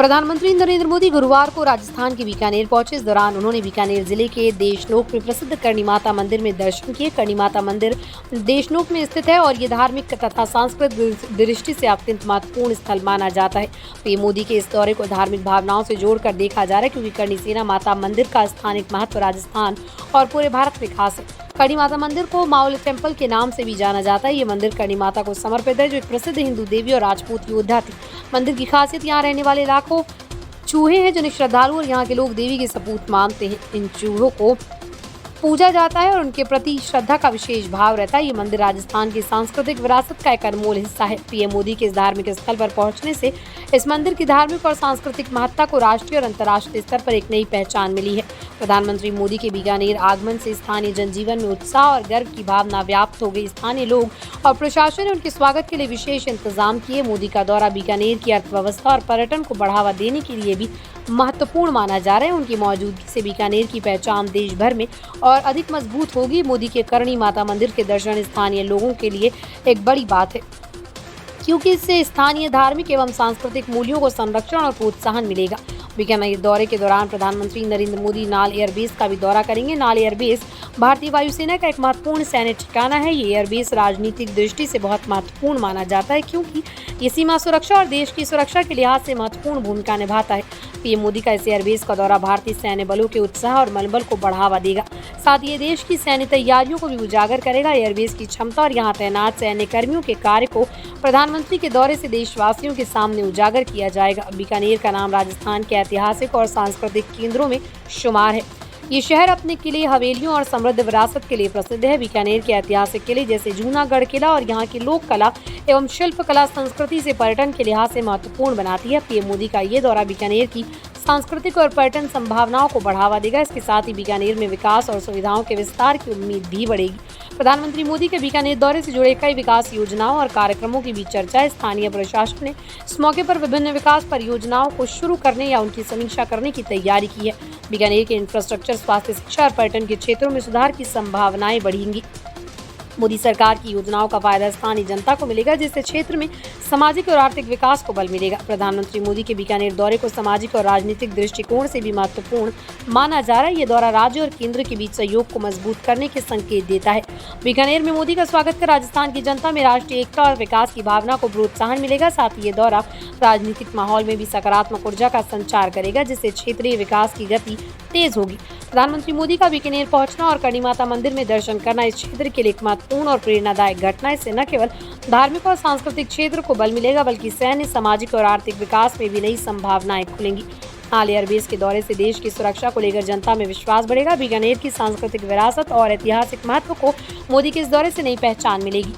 प्रधानमंत्री नरेंद्र मोदी गुरुवार को राजस्थान के बीकानेर पहुंचे। इस दौरान उन्होंने बीकानेर जिले के देशनोक में प्रसिद्ध करणी माता मंदिर में दर्शन किए। करणी माता मंदिर देशनोक में स्थित है और ये धार्मिक तथा सांस्कृतिक दृष्टि से अत्यंत महत्वपूर्ण स्थल माना जाता है। पीएम मोदी के इस दौरे को धार्मिक भावनाओं से जोड़कर देखा जा रहा है, क्योंकि करणी सेना माता मंदिर का स्थानिक महत्व राजस्थान और पूरे भारत में खास है। करणी माता मंदिर को माउल टेम्पल के नाम से भी जाना जाता है। ये मंदिर करणी माता को समर्पित है, जो एक प्रसिद्ध हिंदू देवी और राजपूत योद्धा थी। मंदिर की खासियत यहाँ रहने वाले लाखों चूहे हैं, जिन्हें श्रद्धालु और यहाँ के लोग देवी के सपूत मानते हैं। इन चूहों को पूजा जाता है और उनके प्रति श्रद्धा का विशेष भाव रहता है। ये मंदिर राजस्थान की सांस्कृतिक विरासत का एक अनमोल हिस्सा है। पीएम मोदी के इस धार्मिक स्थल पर पहुंचने से इस मंदिर की धार्मिक और सांस्कृतिक महत्ता को राष्ट्रीय और अंतर्राष्ट्रीय स्तर पर एक नई पहचान मिली है। प्रधानमंत्री मोदी के बीकानेर आगमन से स्थानीय जनजीवन में उत्साह और गर्व की भावना व्याप्त हो गई। स्थानीय लोग और प्रशासन ने उनके स्वागत के लिए विशेष इंतजाम किए। मोदी का दौरा बीकानेर की अर्थव्यवस्था और पर्यटन को बढ़ावा देने के लिए भी महत्वपूर्ण माना जा रहा है। उनकी मौजूदगी से बीकानेर की पहचान देश भर में और अधिक मजबूत होगी। मोदी के करणी माता मंदिर के दर्शन स्थानीय लोगों के लिए एक बड़ी बात है, क्योंकि इससे स्थानीय धार्मिक एवं सांस्कृतिक मूल्यों को संरक्षण और प्रोत्साहन मिलेगा। बीकानेर दौरे के दौरान प्रधानमंत्री नरेंद्र मोदी नाल एयरबेस का भी दौरा करेंगे। नाल एयरबेस भारतीय वायुसेना का एक महत्वपूर्ण सैन्य ठिकाना है। ये एयरबेस राजनीतिक दृष्टि से बहुत महत्वपूर्ण माना जाता है, क्योंकि ये सीमा सुरक्षा और देश की सुरक्षा के लिहाज से महत्वपूर्ण भूमिका निभाता है। पीएम मोदी का इस एयरबेस का दौरा भारतीय सैन्य बलों के उत्साह और मनोबल को बढ़ावा देगा। साथ ही ये देश की सैन्य तैयारियों को भी उजागर करेगा। एयरबेस की क्षमता और यहाँ तैनात सैन्य कर्मियों के कार्य को प्रधानमंत्री के दौरे से देशवासियों के सामने उजागर किया जाएगा। बीकानेर का नाम राजस्थान के ऐतिहासिक और सांस्कृतिक केंद्रों में शुमार है। ये शहर अपने किले, हवेलियों और समृद्ध विरासत के लिए प्रसिद्ध है। बीकानेर के ऐतिहासिक किले जैसे जूनागढ़ किला और यहाँ की लोक कला एवं शिल्प कला संस्कृति से पर्यटन के लिहाज से महत्वपूर्ण बनाती है। पीएम मोदी का ये दौरा बीकानेर की सांस्कृतिक और पर्यटन संभावनाओं को बढ़ावा देगा। इसके साथ ही बीकानेर में विकास और सुविधाओं के विस्तार की उम्मीद भी बढ़ेगी। प्रधानमंत्री मोदी के बीकानेर दौरे से जुड़े कई विकास योजनाओं और कार्यक्रमों की भी चर्चा है। स्थानीय प्रशासन ने इस मौके पर विभिन्न विकास परियोजनाओं को शुरू करने या उनकी समीक्षा करने की तैयारी की है। बीकानेर के इंफ्रास्ट्रक्चर, स्वास्थ्य, शिक्षा और पर्यटन के क्षेत्रों में सुधार की संभावनाएं बढ़ेंगी। मोदी सरकार की योजनाओं का फायदा स्थानीय जनता को मिलेगा, जिससे क्षेत्र में सामाजिक और आर्थिक विकास को बल मिलेगा। प्रधानमंत्री मोदी के बीकानेर दौरे को सामाजिक और राजनीतिक दृष्टिकोण से भी महत्वपूर्ण माना जा रहा है। ये दौरा राज्य और केंद्र के बीच सहयोग को मजबूत करने के संकेत देता है। बीकानेर में मोदी का स्वागत कर राजस्थान की जनता में राष्ट्रीय एकता और विकास की भावना को प्रोत्साहन मिलेगा। साथ ही ये दौरा राजनीतिक माहौल में भी सकारात्मक ऊर्जा का संचार करेगा, जिससे क्षेत्रीय विकास की गति तेज होगी। प्रधानमंत्री मोदी का बीकानेर पहुंचना और करणी माता मंदिर में दर्शन करना इस क्षेत्र के लिए एक महत्वपूर्ण और प्रेरणादायक घटना है। इससे न केवल धार्मिक और सांस्कृतिक क्षेत्र को बल मिलेगा, बल्कि सैन्य, सामाजिक और आर्थिक विकास में भी नई संभावनाएं खुलेंगी। नाल एयरबेस के दौरे से देश की सुरक्षा को लेकर जनता में विश्वास बढ़ेगा। बीकानेर की सांस्कृतिक विरासत और ऐतिहासिक महत्व को मोदी के इस दौरे से नई पहचान मिलेगी।